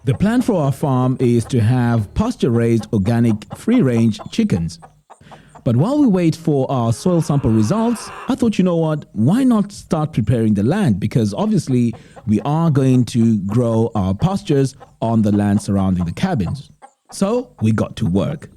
The plan for our farm is to have pasture-raised organic free-range chickens. But while we wait for our soil sample results, I thought, you know what, why not start preparing the land? Because obviously we are going to grow our pastures on the land surrounding the cabins. So we got to work.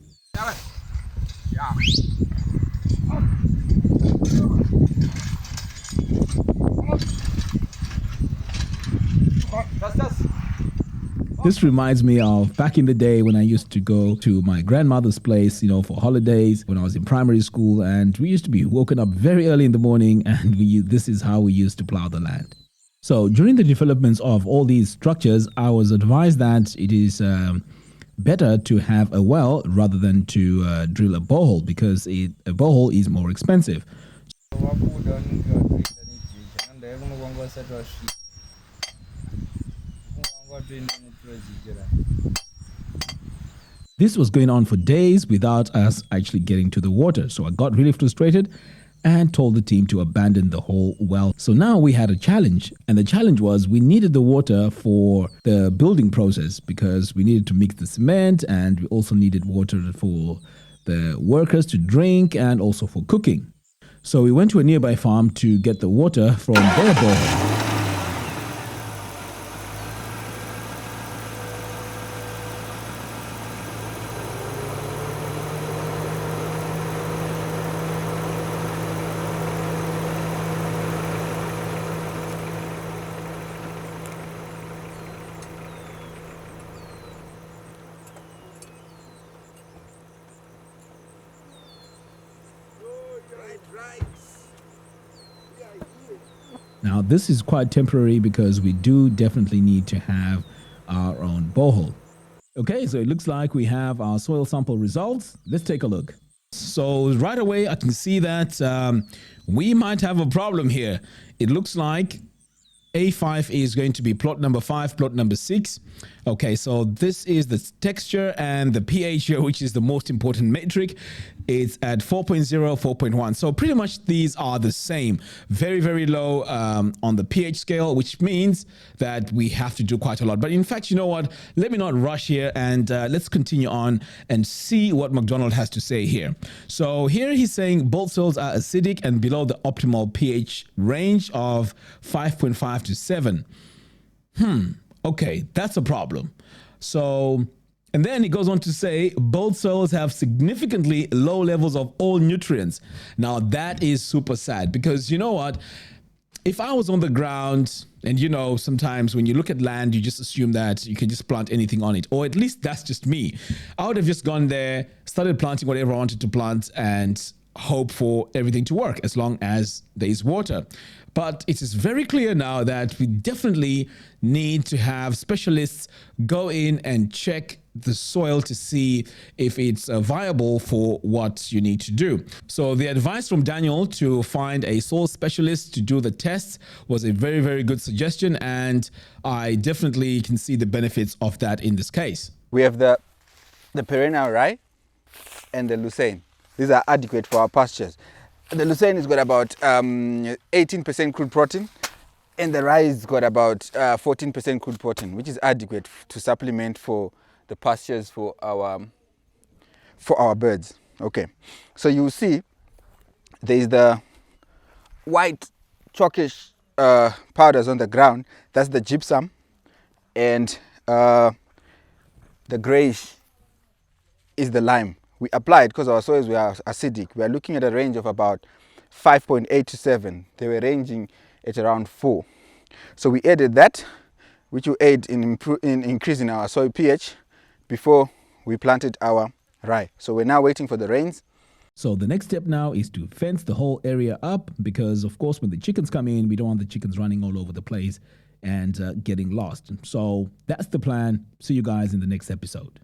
This reminds me of back in the day when I used to go to my grandmother's place, for holidays when I was in primary school, and we used to be woken up very early in the morning, and this is how we used to plow the land. So during the developments of all these structures, I was advised that it is better to have a well rather than to drill a borehole, because a borehole is more expensive. This was going on for days without us actually getting to the water. So I got really frustrated and told the team to abandon the whole well. So now we had a challenge, and the challenge was we needed the water for the building process because we needed to mix the cement, and we also needed water for the workers to drink and also for cooking. So we went to a nearby farm to get the water from their borehole. Now, this is quite temporary because we do definitely need to have our own borehole. Okay, so it looks like we have our soil sample results. Let's take a look. So right away, I can see that we might have a problem here. It looks like A5 is going to be plot number 5, plot number 6. Okay, so this is the texture and the pH here, which is the most important metric. It's at 4.0, 4.1. So pretty much these are the same. Very, very low on the pH scale, which means that we have to do quite a lot. But in fact, you know what? Let me not rush here, and let's continue on and see what McDonald has to say here. So here he's saying both soils are acidic and below the optimal pH range of 5.5 to 7. Okay, that's a problem. So, and then he goes on to say both soils have significantly low levels of all nutrients. Now that is super sad, because you know what? If I was on the ground, and sometimes when you look at land, you just assume that you can just plant anything on it, or at least that's just me. I would have just gone there, started planting whatever I wanted to plant, and hope for everything to work as long as there is water. But it is very clear now that we definitely need to have specialists go in and check the soil to see if it's viable for what you need to do. So the advice from Daniel to find a soil specialist to do the tests was a very, very good suggestion, and I definitely can see the benefits of that in this case. We have the perennial rye and the lucerne. These are adequate for our pastures. The lucerne has got about 18% crude protein, and the rye has got about 14% crude protein, which is adequate to supplement for the pastures for our birds. Okay, so you see there is the white chalkish powders on the ground. That's the gypsum, and the greyish is the lime. We applied because our soils were acidic. We are looking at a range of about 5.8 to 7. They were ranging at around 4. So we added that, which will aid in increasing our soil pH before we planted our rye. So we're now waiting for the rains. So the next step now is to fence the whole area up, because of course when the chickens come in, we don't want the chickens running all over the place and getting lost. So that's the plan. See you guys in the next episode.